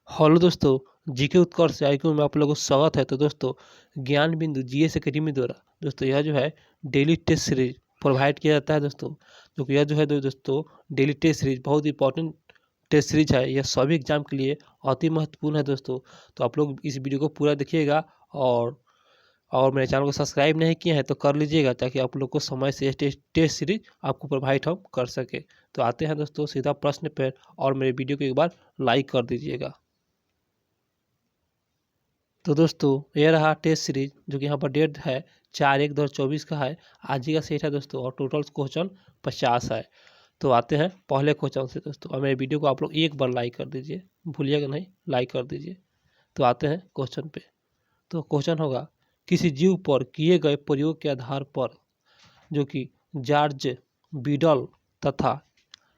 Hello दोस्तों, GK उत्कर्ष IQ में आप लोगों को स्वागत है। तो दोस्तों, ज्ञान बिंदु जीएस एकेडमी द्वारा दोस्तों यह जो है डेली टेस्ट सीरीज प्रोवाइड किया जाता है दोस्तों। जो कि यह जो है दोस्तों डेली टेस्ट सीरीज बहुत इंपॉर्टेंट टेस्ट सीरीज है। यह सभी एग्जाम के लिए अति महत्वपूर्ण है दोस्तों। तो आप लोग इस वीडियो को पूरा देखिएगा और मेरे चैनल को सब्सक्राइब नहीं किए हैं तो कर लीजिएगा, ताकि आप लोग को समय से टेस्ट सीरीज आपको प्रोवाइड हम कर सके। तो आते हैं दोस्तों सीधा प्रश्न पर, और मेरे वीडियो को एक बार लाइक कर दीजिएगा। तो दोस्तों ये रहा टेस्ट सीरीज, जो कि यहाँ पर डेट है 4/1/2024 का है। आज ही का सेट है दोस्तों, और टोटल क्वेश्चन 50 है। तो आते हैं पहले क्वेश्चन से दोस्तों, और मेरे वीडियो को आप लोग एक बार लाइक कर दीजिए, भूलिएगा नहीं, लाइक कर दीजिए। तो आते हैं क्वेश्चन पे। तो क्वेश्चन होगा, किसी जीव पर किए गए प्रयोग के आधार पर, जो कि जॉर्ज बीडल तथा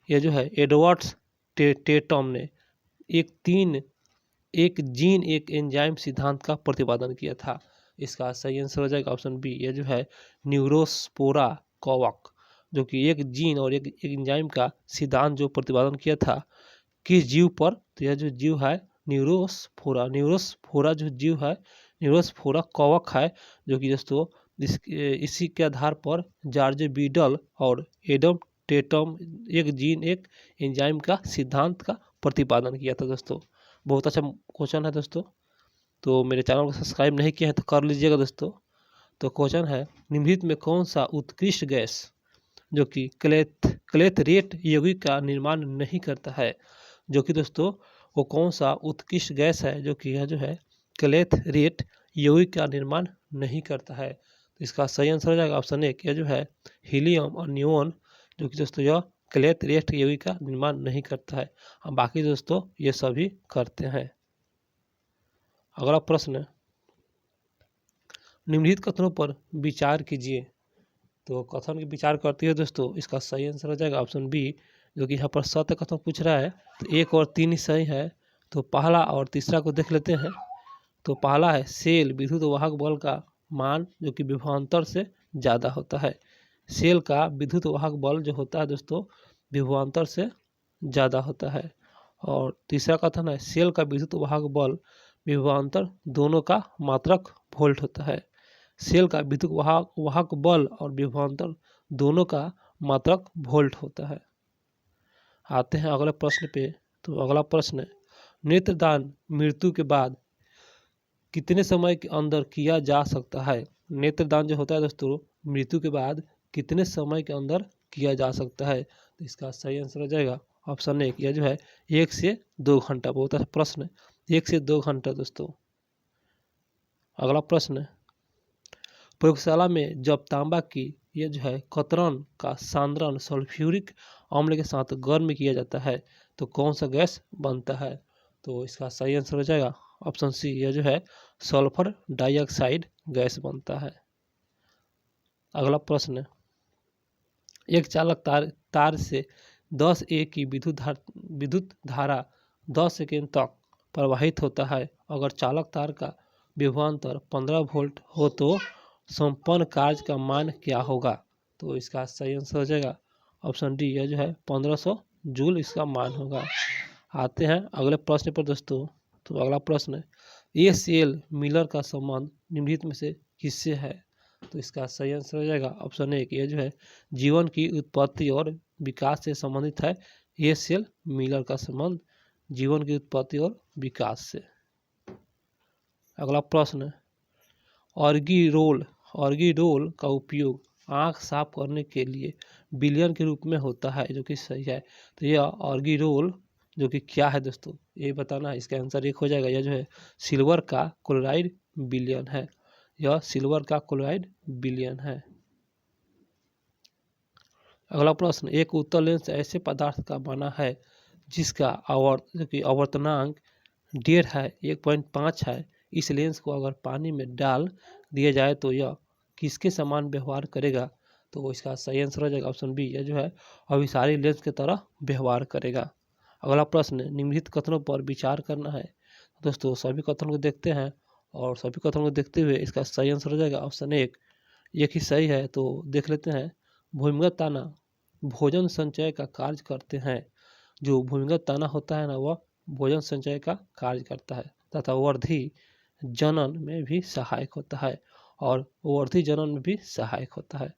ये जो है एडवर्ड्स टेटम ने एक जीन एक एंजाइम सिद्धांत का प्रतिपादन किया था। इसका सही आंसर हो जाएगा ऑप्शन बी, ये जो है न्यूरोस्पोरा कॉवक, जो कि एक जीन और एक एंजाइम का सिद्धांत जो प्रतिपादन किया था किस जीव पर। तो यह जो जीव है न्यूरोस्फोरा जो जीव है न्यूरोस्फोरा कॉवक है, जो कि दोस्तों इसी के आधार पर जॉर्ज बीडल और एडम टेटम एक जीन एक एंजाइम का सिद्धांत का प्रतिपादन किया था दोस्तों। बहुत अच्छा क्वेश्चन है दोस्तों। तो मेरे चैनल को सब्सक्राइब नहीं किया है तो कर लीजिएगा दोस्तों। तो क्वेश्चन है, निम्नलिखित में कौन सा उत्कृष्ट गैस जो कि क्लेथरेट यौगिक का निर्माण नहीं करता है। जो कि दोस्तों वो कौन सा उत्कृष्ट गैस है जो कि यह जो है क्लेथरेट यौगिक का निर्माण नहीं करता है। तो इसका सही आंसर हो जाएगा ऑप्शन एक, यह जो है हीलियम और नियोन, जो कि दोस्तों यह क्लेथरेट यौगिक का निर्माण नहीं करता है। और बाकी दोस्तों ये सभी करते हैं। अगला प्रश्न, निम्नलिखित कथनों पर विचार कीजिए। तो कथन की विचार करती है दोस्तों, इसका सही आंसर हो जाएगा ऑप्शन बी, जो कि यहाँ पर सत्य कथन पूछ रहा है। तो 1 और 3 ही सही है। तो पहला और तीसरा को देख लेते हैं। तो पहला है सेल विद्युत वाहक बल का मान जो कि विभवांतर से ज़्यादा होता है। सेल का विद्युत वाहक बल जो होता है दोस्तों विभवांतर से ज़्यादा होता है। और तीसरा कथन है, सेल का विद्युत वाहक बल विभवांतर दोनों का मात्रक वोल्ट होता है। सेल का विद्युत वाहक बल और विभवांतर दोनों का मात्रक वोल्ट होता है। आते हैं अगले प्रश्न पे। तो अगला प्रश्न है, नेत्रदान मृत्यु के बाद कितने समय के अंदर किया जा सकता है। नेत्रदान जो होता है दोस्तों मृत्यु के बाद कितने समय के अंदर किया जा सकता है। तो इसका सही आंसर हो जाएगा ऑप्शन एक, यह जो है 1 से 2 घंटा। बहुत अच्छा प्रश्न है, 1 से 2 घंटा दोस्तों। अगला प्रश्न है, प्रयोगशाला में जब तांबा की यह जो है कतरन का सांद्रण सल्फ्यूरिक अम्ल के साथ गर्म किया जाता है तो कौन सा गैस बनता है। तो इसका सही आंसर हो जाएगा ऑप्शन सी, यह जो है सल्फर डाइऑक्साइड गैस बनता है। अगला प्रश्न, एक चालक तार से 10 A की विद्युत धारा 10 सेकेंड तक प्रवाहित होता है। अगर चालक तार का विभवांतर 15 वोल्ट हो तो संपन्न कार्य का मान क्या होगा। तो इसका सही आंसर हो जाएगा ऑप्शन डी, यह जो है 1500 जूल इसका मान होगा। आते हैं अगले प्रश्न पर दोस्तों। तो अगला प्रश्न है, ACL मिलर का संबंध निम्नलिखित में से किससे है। तो इसका सही आंसर हो जाएगा ऑप्शन एक, ये जो है जीवन की उत्पत्ति और विकास से संबंधित है। ACL मिलर का संबंध जीवन की उत्पत्ति और विकास से। अगला प्रश्न, ऑर्गिडोल का उपयोग आँख साफ करने के लिए विलयन के रूप में होता है, जो कि सही है। तो यह ऑर्गिडोल जो कि क्या है दोस्तों ये बताना है। इसका आंसर एक हो जाएगा, यह जो है सिल्वर का क्लोराइड विलयन है। यह सिल्वर का क्लोराइड विलयन है। अगला प्रश्न, एक उत्तल लेंस ऐसे पदार्थ का बना है जिसका आवर्तनांक 1.5 है 1.5 है। इस लेंस को अगर पानी में डाल दिया जाए तो यह किसके समान व्यवहार करेगा। तो इसका सही आंसर हो जाएगा ऑप्शन बी, यह जो है अभिसारी लेंस की तरह व्यवहार करेगा। अगला प्रश्न, निम्नलिखित कथनों पर विचार करना है। दोस्तों सभी कथनों को देखते हैं, और सभी कथनों को देखते हुए इसका सही आंसर हो जाएगा ऑप्शन एक ही सही है। तो देख लेते हैं, भूमिगत ताना भोजन संचय का कार्य करते हैं। जो भूमिगत ताना होता है ना, वह भोजन संचय का कार्य करता है तथा वर्धी जनन में भी सहायक होता है और वर्धी जनन में भी सहायक होता है।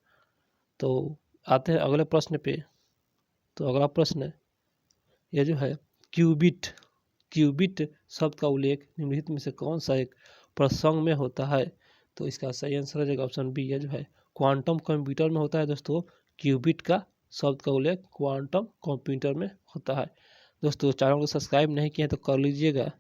तो आते हैं अगले प्रश्न पे। तो अगला प्रश्न यह जो है क्यूबिट शब्द का उल्लेख निम्नलिखित में से कौन सा एक प्रसंग में होता है? तो इसका सही आंसर हो जाएगा ऑप्शन बी, यह जो है क्वांटम कंप्यूटर में होता है दोस्तों। क्यूबिट का शब्द का उल्लेख क्वांटम कंप्यूटर में होता है। दोस्तों चैनल को सब्सक्राइब नहीं किया तो कर लीजिएगा।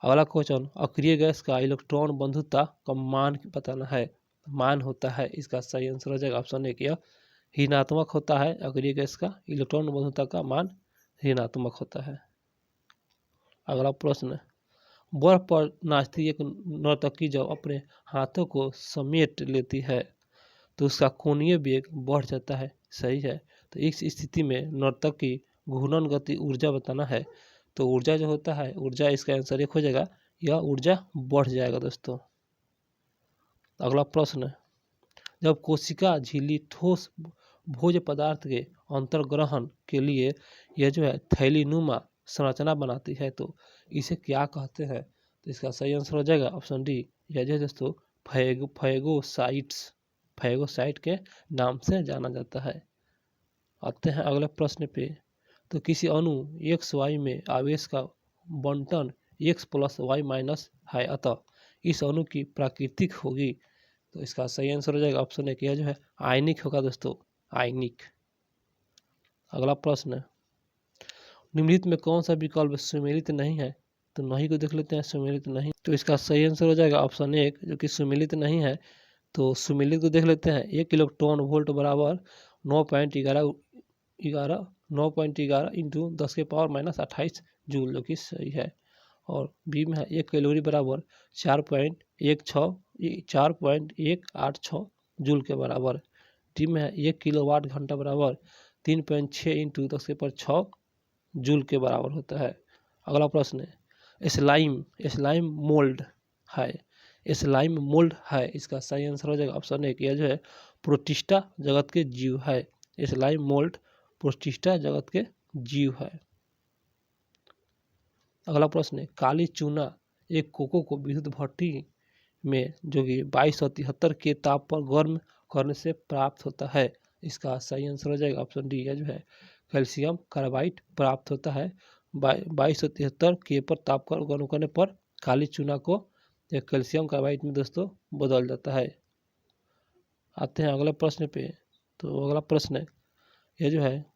अगला क्वेश्चन, अक्रिय गैस का इलेक्ट्रॉन बंधुता का मान बताना है। मान होता है, इसका सही आंसर हो जाएगा ऑप्शन ए, यह ऋणात्मक होता है। अक्रिय गैस का इलेक्ट्रॉन बंधुता का मान ऋणात्मक होता है। अगला प्रश्न, बर्फ पर नाचती एक नर्तकी जब अपने हाथों को समेट लेती है तो उसका कोणीय वेग बढ़ जाता है, सही है। तो इस स्थिति में नर्तकी घूर्णन गति ऊर्जा बताना है। तो ऊर्जा जो होता है, ऊर्जा इसका आंसर एक हो जाएगा, यह ऊर्जा बढ़ जाएगा दोस्तों। अगला प्रश्न, जब कोशिका झिल्ली ठोस भोज्य पदार्थ के अंतर्ग्रहण के लिए यह जो है थैलीनुमा संरचना बनाती है तो इसे क्या कहते हैं? तो इसका सही आंसर हो जाएगा ऑप्शन डी, यह जो है दोस्तों फैगोसाइट के नाम से जाना जाता है। आते हैं अगले प्रश्न पे। तो किसी अणु एक्स वाई में आवेश का बंटन x प्लस वाई माइनस है, अतः इस अणु की प्राकृतिक होगी। तो इसका सही आंसर हो जाएगा ऑप्शन ए, यह जो है आयनिक होगा दोस्तों, आयनिक। अगला प्रश्न, निम्नलिखित में कौन सा विकल्प सुमेलित नहीं है? तो नहीं को देख लेते हैं, सुमेलित नहीं। तो इसका सही आंसर हो जाएगा ऑप्शन ए, जो कि सुमेलित नहीं है। तो सुमेलित को देख लेते हैं। 1 इलेक्ट्रॉन वोल्ट बराबर 9.11 इंटू 10 के पावर माइनस 28 जूल, जो कि सही है। और बी में है 1 कैलोरी बराबर 4.186 जूल के बराबर। डी में है 1 किलोवाट घंटा बराबर 3.6 इंटू 10 के पावर 6 जूल के बराबर होता है। अगला प्रश्न है, स्लाइम मोल्ड है, इसका सही आंसर हो जाएगा ऑप्शन ए, यह जो है प्रोटिस्टा जगत के जीव है। स्लाइम मोल्ड प्रोटिस्टा जगत के जीव है। अगला प्रश्न है, काली चूना एक कोको को विद्युत भट्टी में जो कि 2273 के ताप पर गर्म करने से प्राप्त होता है। इसका सही आंसर हो जाएगा ऑप्शन डी, यह जो है कैल्शियम कार्बाइड प्राप्त होता है। 2273 के पर ताप पर गर्म करने पर काली चूना को कैल्शियम कार्बाइड में दोस्तों बदल जाता है। आते हैं अगले प्रश्न पे। तो अगला प्रश्न है, यह जो है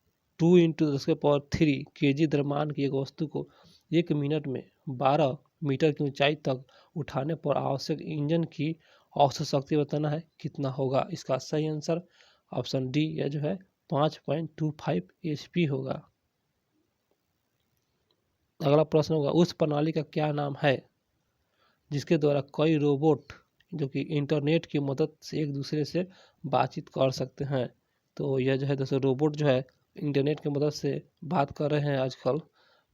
2 इंटू 10 के पावर 3 kg द्रव्यमान की एक वस्तु को 1 मिनट में 12 मीटर की ऊंचाई तक उठाने पर आवश्यक इंजन की औसत शक्ति बताना है, कितना होगा? इसका सही आंसर ऑप्शन डी, यह जो है 5.25 HP होगा। अगला प्रश्न होगा, उस प्रणाली का क्या नाम है जिसके द्वारा कई रोबोट जो कि इंटरनेट की मदद से एक दूसरे से बातचीत कर सकते हैं? तो यह जो है दोस्तों रोबोट जो है इंटरनेट की मदद से बात कर रहे हैं आजकल।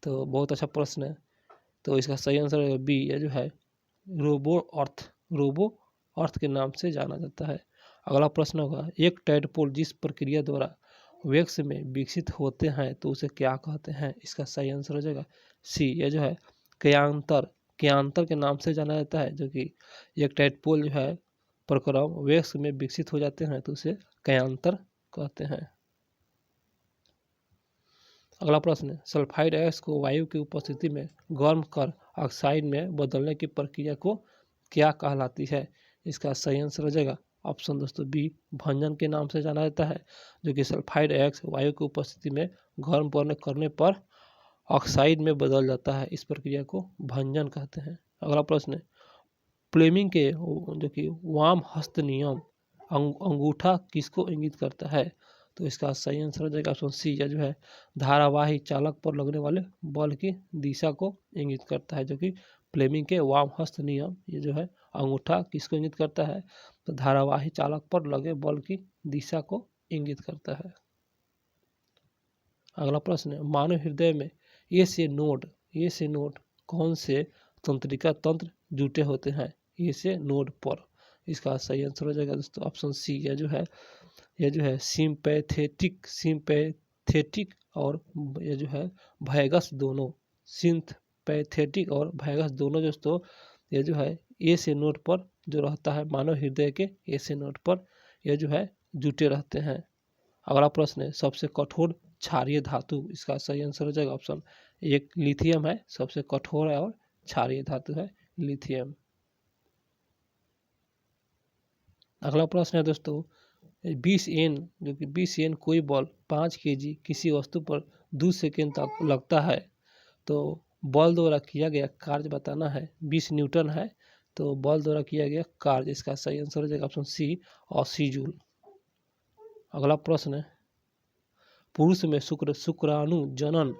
तो बहुत अच्छा प्रश्न है। तो इसका सही आंसर है बी, यह जो है रोबो अर्थ के नाम से जाना जाता है। अगला प्रश्न होगा, एक टैडपोल जिस प्रक्रिया द्वारा वैक्स में विकसित होते हैं तो उसे क्या कहते हैं? इसका सही आंसर हो जाएगा सी, यह जो है क्यांतर के नाम से जाना जाता है। जो कि एक टैडपोल जो है प्रक्रम वैक्स में विकसित हो जाते हैं तो उसे क्यांतर कहते हैं। अगला प्रश्न, सल्फाइड गैस को वायु की उपस्थिति में गर्म कर ऑक्साइड में बदलने की प्रक्रिया को क्या कहलाती है? इसका सही आंसर हो जाएगा ऑप्शन दोस्तों बी, भंजन के नाम से जाना जाता है। जो कि सल्फाइड गैस वायु की उपस्थिति में गर्म करने पर ऑक्साइड में बदल जाता है, इस प्रक्रिया को भंजन कहते हैं। अगला प्रश्न, फ्लेमिंग के जो कि वाम हस्त नियम अंगूठा किसको इंगित करता है? तो इसका सही आंसर हो जाएगा ऑप्शन सी, यह जो है धारावाही चालक पर लगने वाले बल की दिशा को इंगित करता है। जो कि फ्लेमिंग के वाम हस्त नियम, ये जो है अंगूठा किसको इंगित करता है? तो धारावाही चालक पर लगे बल की दिशा को इंगित करता है। अगला प्रश्न, मानव हृदय में ए से नोड कौन से तंत्रिका तंत्र जुटे होते हैं? ए से नोड पर। इसका सही आंसर हो जाएगा दोस्तों ऑप्शन सी, यह जो है सिंपैथेटिक और यह जो है वैगस दोनों सिंथपैथेटिक और वैगस दोनों दोस्तों ये जो है ए से नोट पर जो रहता है मानव हृदय के ए से नोट पर यह जो है जुटे रहते हैं। अगला प्रश्न है सबसे कठोर क्षारीय धातु, इसका सही आंसर हो जाएगा ऑप्शन एक लिथियम है, सबसे कठोर है और क्षारीय धातु है लिथियम। अगला प्रश्न है दोस्तों 20 N जो कि 20 N कोई बल 5 kg किसी वस्तु पर 2 सेकेंड तक लगता है तो बल द्वारा किया गया कार्य बताना है। 20 न्यूटन है तो बल द्वारा किया गया कार्य, इसका सही आंसर हो जाएगा ऑप्शन सी 80 जूल। अगला प्रश्न है पुरुष में शुक्राणु जनन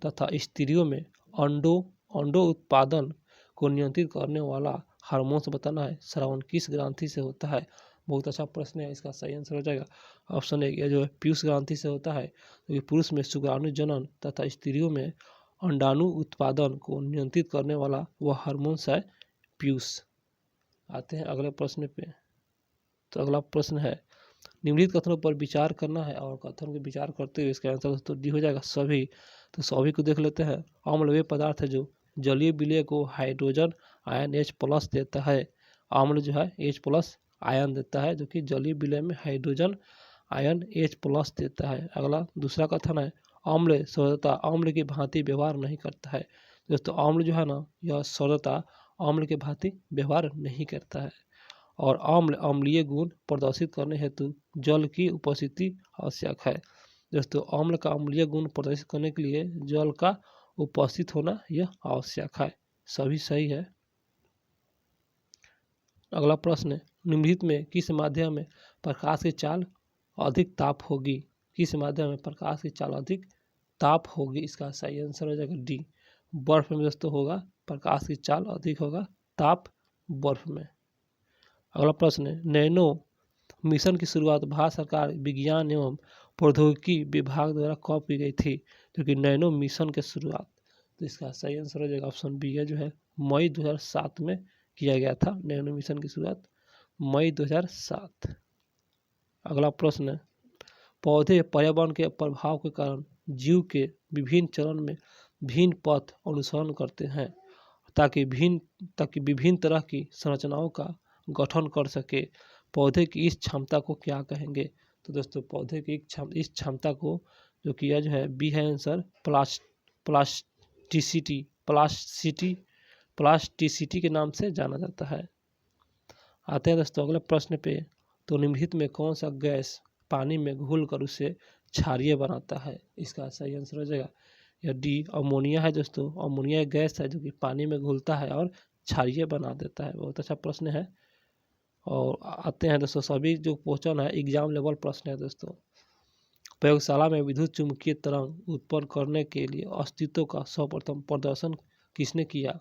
तथा स्त्रियों में अंडो उत्पादन को नियंत्रित करने वाला हार्मोन्स बताना है। श्रवण किस ग्रंथि से होता है? बहुत अच्छा प्रश्न है, इसका सही आंसर हो जाएगा ऑप्शन ए जो है पीयूष ग्रंथि से होता है। तो पुरुष में शुक्राणु जनन तथा स्त्रियों में अंडाणु उत्पादन को नियंत्रित करने वाला वह हार्मोन्स है पीयूष। आते हैं अगले प्रश्न पे। तो अगला प्रश्न है निम्नलिखित कथनों पर विचार करना है और कथन को विचार करते हुए इसका आंसर तो डी हो जाएगा सभी। तो सभी को देख लेते हैं। अम्ल वे पदार्थ है जो जलीय विलय को हाइड्रोजन आयन H+ देता है। अम्ल जो है H+ आयन देता है जो कि जलीय विलय में हाइड्रोजन आयन H+ देता है। अगला दूसरा कथन है अम्ल सौरता अम्ल की भांति व्यवहार नहीं करता है। दोस्तों अम्ल जो है ना यह सौरता अम्ल के भांति व्यवहार नहीं करता है और अम्लीय गुण प्रदर्शित करने हेतु जल की उपस्थिति आवश्यक है। दोस्तों अम्ल का अम्लीय गुण प्रदर्शित करने के लिए जल का उपस्थित होना यह आवश्यक है। सभी सही है। अगला प्रश्न निम्नलिखित में किस माध्यम में प्रकाश की चाल अधिक ताप होगी? किस माध्यम में प्रकाश की चाल अधिक ताप होगी? इसका सही आंसर हो जाएगा डी बर्फ में दोस्तों होगा प्रकाश की चाल अधिक होगा ताप बर्फ में। अगला प्रश्न है नैनो मिशन की शुरुआत भारत सरकार विज्ञान एवं प्रौद्योगिकी विभाग द्वारा कब की गई थी? जो कि नैनो मिशन की शुरुआत, तो इसका सही आंसर हो जाएगा ऑप्शन बी है जो है मई 2007 में किया गया था। नैनो मिशन की शुरुआत मई 2007। अगला प्रश्न है पौधे पर्यावरण के प्रभाव के कारण जीव के विभिन्न चरण में भिन्न पथ अनुसरण करते हैं ताकि विभिन्न तरह की संरचनाओं का गठन कर सके। पौधे की इस क्षमता को क्या कहेंगे? तो दोस्तों पौधे की इस क्षमता को जो किया जो है बी है आंसर प्लास्टिसिटी के नाम से जाना जाता है। आते हैं दोस्तों अगले प्रश्न पे। तो निम्नलिखित में कौन सा गैस पानी में घुलकर उसे क्षारीय बनाता है? इसका सही आंसर हो जाएगा यह डी अमोनिया है। दोस्तों अमोनिया एक गैस है जो कि पानी में घुलता है और क्षारीय बना देता है। बहुत अच्छा प्रश्न है। और आते हैं दोस्तों सभी जो क्वेश्चन है एग्जाम लेवल प्रश्न है। दोस्तों प्रयोगशाला में विद्युत चुम्बकीय तरंग उत्पन्न करने के लिए अस्तित्व का सर्वप्रथम प्रदर्शन किसने किया?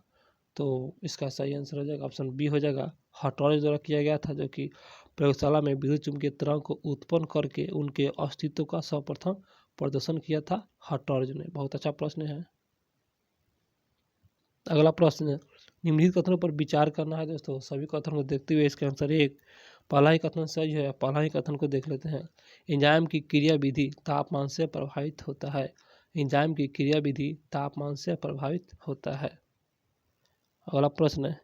तो इसका सही आंसर हो जाएगा ऑप्शन बी हो जाएगा हटॉर्च द्वारा किया गया था जो कि प्रयोगशाला में विद्युत चुम्बकीय तरंग को उत्पन्न करके उनके अस्तित्व का सर्वप्रथम प्रदर्शन किया था हटॉर्च ने। बहुत अच्छा प्रश्न है। अगला प्रश्न निम्नलिखित कथनों पर विचार करना है। दोस्तों सभी कथन को देखते हुए इसका आंसर एक पहला ही कथन सही है। पहला ही कथन को देख लेते हैं एंजाइम की क्रिया विधि तापमान से प्रभावित होता है। एंजाइम की क्रिया विधि तापमान से प्रभावित होता है। अगला प्रश्न है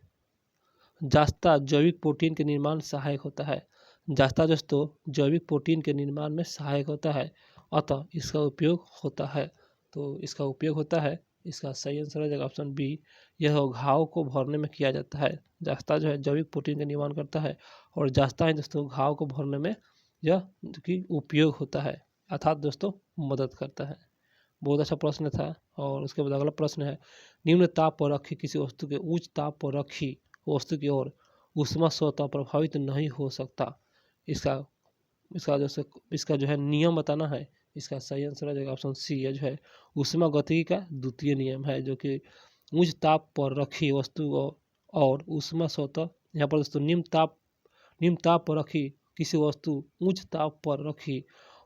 जास्ता जैविक प्रोटीन के निर्माण सहायक होता है। जास्ता दोस्तों जैविक प्रोटीन के निर्माण में सहायक होता है अतः इसका उपयोग होता है। तो इसका उपयोग होता है, इसका सही आंसर हो जाएगा ऑप्शन बी यह घाव को भरने में किया जाता है। जास्ता जो है जैविक प्रोटीन का निर्माण करता है और जास्ता है दोस्तों घाव को भरने में यह की उपयोग होता है अर्थात दोस्तों मदद करता है। बहुत अच्छा प्रश्न था। और उसके बाद अगला प्रश्न है निम्न ताप पर रखी किसी वस्तु के उच्च ताप पर रखी वस्तु की ओर ऊष्मा स्वतः प्रभावित नहीं हो सकता। इसका जो है नियम बताना है। इसका सही आंसर हो जाएगा ऑप्शन सी है जो है ऊष्मा गतिकी का द्वितीय नियम है जो कि उच्च ताप पर रखी वस्तु और ऊष्मा स्वतः यहाँ पर दोस्तों निम्न ताप पर रखी किसी वस्तु उच्च ताप पर रखी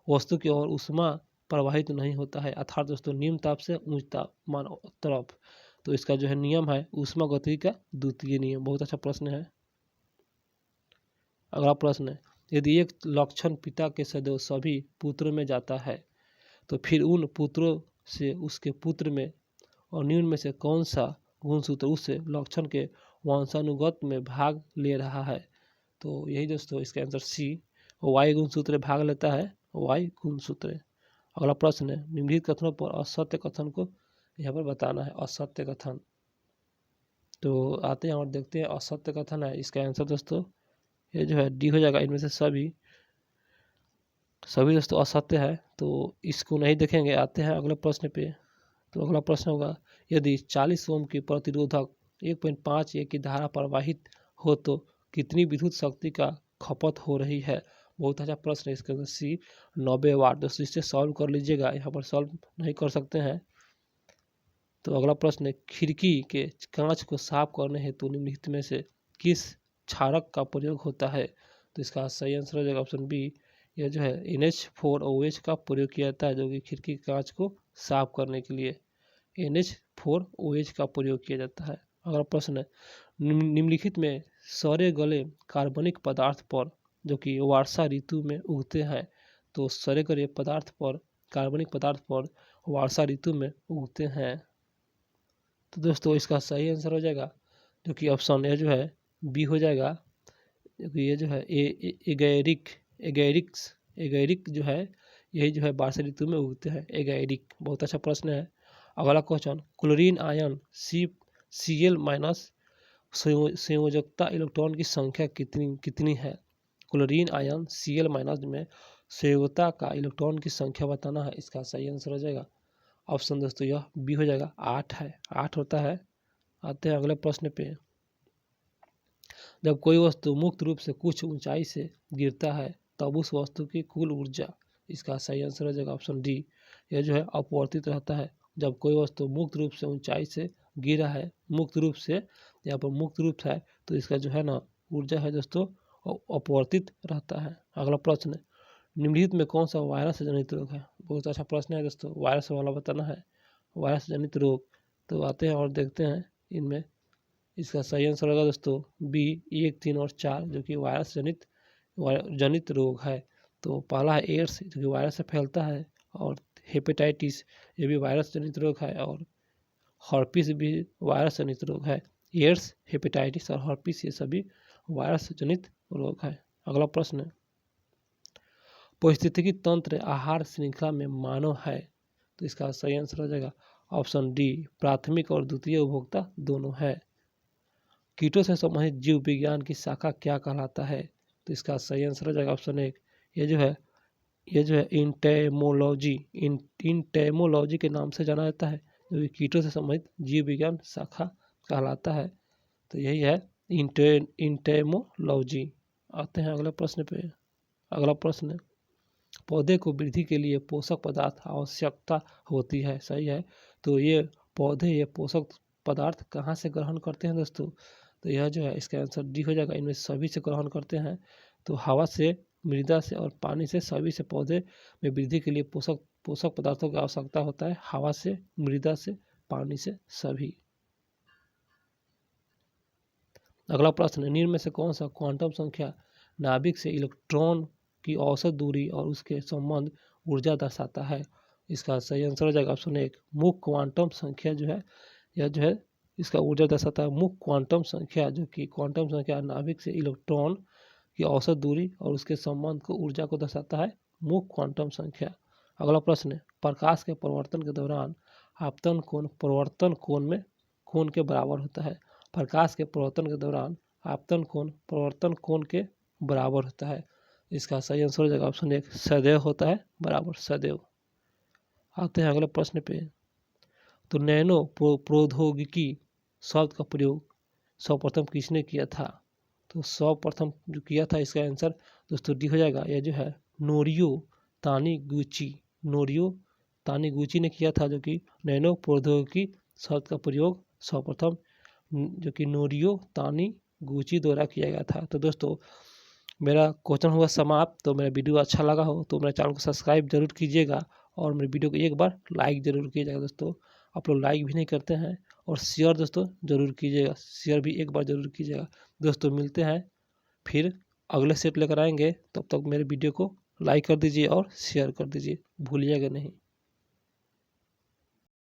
वस्तु की ओर ऊष्मा प्रवाहित नहीं होता है अर्थात दोस्तों निम्न ताप से उच्च तापमान तरफ। तो इसका जो है नियम है ऊष्मा गतिकी का द्वितीय नियम। बहुत अच्छा प्रश्न है। अगला प्रश्न है यदि एक लक्षण पिता के सदैव सभी पुत्रों में जाता है तो फिर उन पुत्रों से उसके पुत्र में और निम्न में से कौन सा गुणसूत्र उस लक्षण के वंशानुगत में भाग ले रहा है। तो यही दोस्तों इसका आंसर सी, वाई गुणसूत्र भाग लेता है, वाई गुणसूत्र। अगला प्रश्न है, निम्नलिखित कथनों पर असत्य कथन को यहाँ पर बताना है, असत्य कथन। तो आते हैं और देखते हैं असत्य कथन है, इसका आंसर दोस्तों ये जो है डी हो जाएगा। इनमें से सभी दोस्तों असत्य है, तो इसको नहीं देखेंगे। आते हैं अगले प्रश्न पे। तो अगला प्रश्न होगा, यदि 40 ओम की प्रतिरोधक 1.5 A की धारा प्रवाहित हो तो कितनी विद्युत शक्ति का खपत हो रही है। बहुत अच्छा प्रश्न है, इसके अंदर सी 90 वाट। दोस्तों इससे सॉल्व कर लीजिएगा, यहाँ पर सॉल्व नहीं कर सकते हैं। तो अगला प्रश्न है, खिड़की के कांच को साफ करने हेतु निम्नलिखित में से किस क्षारक का प्रयोग होता है। तो इसका सही आंसर हो जाएगा ऑप्शन बी, यह जो है NH4OH का प्रयोग किया जाता है, जो कि खिड़की के कांच को साफ करने के लिए NH4OH का प्रयोग किया जाता है। अगला प्रश्न है, निम्नलिखित में सड़े गले कार्बनिक पदार्थ पर जो कि वर्षा ऋतु में उगते हैं। तो सड़े गले पदार्थ पर, कार्बनिक पदार्थ पर वर्षा ऋतु में उगते हैं। तो दोस्तों इसका सही आंसर हो जाएगा जो कि ऑप्शन ए जो है बी हो जाएगा, क्योंकि ये जो है एगैरिक जो है, यही जो है वर्षा ऋतु में उगते हैं, एगैरिक। बहुत अच्छा प्रश्न है। अगला क्वेश्चन, क्लोरीन आयन Cl- संयोजकता इलेक्ट्रॉन की संख्या कितनी है। क्लोरीन आयन Cl- में संयोजकता का इलेक्ट्रॉन की संख्या बताना है, इसका सही आंसर हो जाएगा ऑप्शन दोस्तों यह बी हो जाएगा, 8 है, 8 होता है। आते हैं अगले प्रश्न पे। जब कोई वस्तु मुक्त रूप से कुछ ऊंचाई से गिरता है तब उस वस्तु की कुल ऊर्जा, इसका सही आंसर हो जाएगा ऑप्शन डी, यह जो है अपवर्तित रहता है। जब कोई वस्तु मुक्त रूप से ऊंचाई से गिरा है, मुक्त रूप से, यहाँ पर मुक्त रूप है, तो इसका जो है ना ऊर्जा है दोस्तों अपवर्तित रहता है। अगला प्रश्न, निम्नलिखित में कौन सा वायरस जनित रोग है। बहुत अच्छा प्रश्न है दोस्तों, वायरस वाला बताना है, वायरस जनित रोग। तो आते हैं और देखते हैं इनमें, इसका सही आंसर होगा दोस्तों बी 1, 3 और 4, जो कि वायरस जनित रोग है। तो पहला है एड्स, जो कि वायरस से फैलता है, और हेपेटाइटिस, ये भी वायरस जनित रोग है, और हर्पिस भी वायरस जनित रोग है। एड्स, हेपेटाइटिस और हर्पिस ये सभी वायरस जनित रोग है। अगला प्रश्न, पारिस्थितिकी तंत्र आहार श्रृंखला में मानव है। तो इसका सही आंसर हो जाएगा ऑप्शन डी, प्राथमिक और द्वितीय उपभोक्ता दोनों है। कीटों से संबंधित जीव विज्ञान की शाखा क्या कहलाता है। तो इसका सही आंसर हो जाएगा ऑप्शन ए, ये जो है इंटेमोलॉजी के नाम से जाना जाता है, जो कि कीटों से संबंधित जीव विज्ञान शाखा कहलाता है। तो यही है इंटेमोलॉजी। आते हैं अगले प्रश्न पे। अगला प्रश्न, पौधे को वृद्धि के लिए पोषक पदार्थ आवश्यकता होती है, सही है। तो ये पौधे ये पोषक पदार्थ कहाँ से ग्रहण करते हैं दोस्तों। तो यह जो है इसका आंसर डी हो जाएगा, इनमें सभी से ग्रहण करते हैं। तो हवा से, मृदा से और पानी से, सभी से पौधे में वृद्धि के लिए पोषक पदार्थों की आवश्यकता होता है, हवा से, मृदा से, पानी से, सभी। अगला प्रश्न, निम्न में से कौन सा क्वांटम संख्या नाभिक से इलेक्ट्रॉन की औसत दूरी और उसके संबंध ऊर्जा दर्शाता है। इसका सही आंसर हो जाएगा ऑप्शन एक, मुख्य क्वांटम संख्या जो है, यह जो है इसका ऊर्जा दर्शाता है मुख्य क्वांटम संख्या, जो कि क्वांटम संख्या नाभिक से इलेक्ट्रॉन की औसत दूरी और उसके संबंध को ऊर्जा को दर्शाता है मुख्य क्वांटम संख्या। अगला प्रश्न, प्रकाश के परिवर्तन के दौरान आपतन कोण प्रवर्तन कोण के बराबर होता है। प्रकाश के परिवर्तन के दौरान आपतन कोण प्रवर्तन कोण के बराबर होता है। इसका सही आंसर हो जाएगा ऑप्शन एक, सदैव होता है बराबर, सदैव। आते हैं अगले प्रश्न पे। तो नैनो प्रौद्योगिकी शब्द का प्रयोग सर्वप्रथम किसने किया था। तो सर्वप्रथम जो किया था, इसका आंसर दोस्तों डी हो जाएगा, यह जो है नोरियो तानीगुची ने किया था, जो कि नैनो प्रौद्योगिकी शब्द का प्रयोग सर्वप्रथम जो कि नोरियो तानीगुची द्वारा किया गया था। तो दोस्तों मेरा क्वेश्चन हुआ समाप्त। तो मेरा वीडियो अच्छा लगा हो तो मेरे चैनल को सब्सक्राइब जरूर कीजिएगा, और मेरे वीडियो को एक बार लाइक ज़रूर कीजिएगा दोस्तों। आप लोग लाइक भी नहीं करते हैं, और शेयर दोस्तों ज़रूर कीजिएगा, शेयर भी एक बार ज़रूर कीजिएगा दोस्तों। मिलते हैं फिर अगले सेट लेकर आएंगे, तब तक मेरे वीडियो को लाइक कर दीजिए और शेयर कर दीजिए, भूलिएगा नहीं।